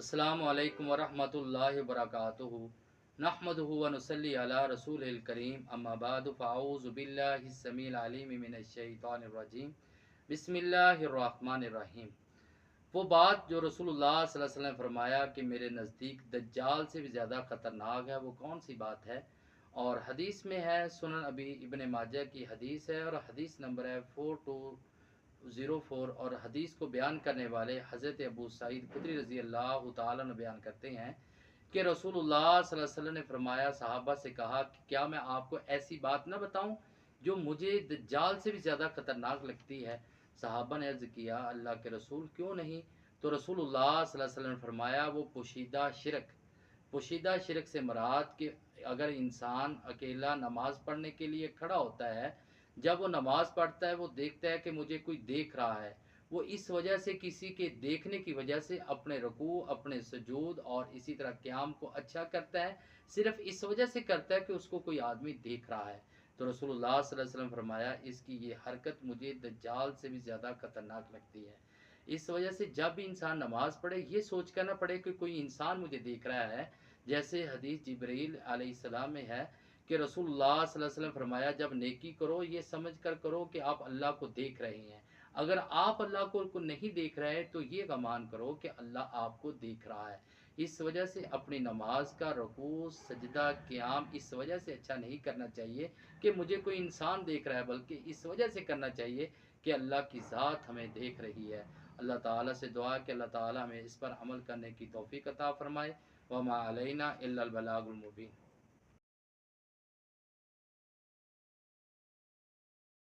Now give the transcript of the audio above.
अस्सलामु अलैकुम वरहमतुल्लाहि वबरकातुहू नहमदुहु व नुसल्ली अला रसूलिल करीम अम्मा बादु फ़अऊज़ु बिल्लाहि स्समीइल अलीम मिनश शैतानिर रजीम बिस्मिल्लाहिर रहमानिर रहीम। वो बात जो रसूलुल्लाह सल्लल्लाहु अलैहि वसल्लम फरमाया कि मेरे नज़दीक दज्जाल से भी ज़्यादा ख़तरनाक है, वो कौन सी बात है? और हदीस में है, सुनन अबी इब्न माजा की हदीस है और हदीस नंबर है 4204। और हदीस को बयान करने वाले हज़रत अबू सईद खुदरी रज़ी अल्लाह तआला अन्हु बयान करते हैं कि रसूलुल्लाह सल्लल्लाहु अलैहि वसल्लम ने फरमाया, सहाबा से कहा कि क्या मैं आपको ऐसी बात न बताऊं जो मुझे दज्जाल से भी ज़्यादा ख़तरनाक लगती है? सहाबा ने अर्ज़ किया, अल्लाह के रसूल क्यों नहीं? तो रसूलुल्लाह सल्लल्लाहु अलैहि वसल्लम ने फरमाया, वो पोशीदा शिरक से मुराद कि अगर इंसान अकेला नमाज पढ़ने के लिए खड़ा होता है, जब वो नमाज पढ़ता है वो देखता है कि मुझे कोई देख रहा है, वो इस वजह से किसी के देखने की वजह से अपने रुकू, अपने सुजूद और इसी तरह क़याम को अच्छा करता है, सिर्फ इस वजह से करता है कि उसको कोई आदमी देख रहा है। तो रसूलुल्लाह सल्लल्लाहु अलैहि वसल्लम फरमाया, इसकी ये हरकत मुझे दज्जाल से भी ज़्यादा ख़तरनाक लगती है। इस वजह से जब भी इंसान नमाज पढ़े ये सोच कर ना पढ़े कि कोई इंसान मुझे देख रहा है। जैसे हदीस जिब्रील अलैहिस्सलाम में है कि रसूलुल्लाह सल्लल्लाहु अलैहि वसल्लम फरमाया, जब नेकी करो ये समझ कर करो कि आप अल्लाह को देख रहे हैं। अगर आप अल्लाह को नहीं देख रहे हैं तो ये गमान करो कि अल्लाह आपको देख रहा है। इस वजह से अपनी नमाज का रुकू, सजदा, क़याम इस वजह से अच्छा नहीं करना चाहिए कि मुझे कोई इंसान देख रहा है, बल्कि इस वजह से करना चाहिए कि अल्लाह की ज़ात हमें देख रही है। अल्लाह ताला से दुआ कि अल्लाह ताला हमें इस पर अमल करने की तौफ़ीक़ अता फ़रमाए। वमा अलैना इल्लल बलागुल मुबीन।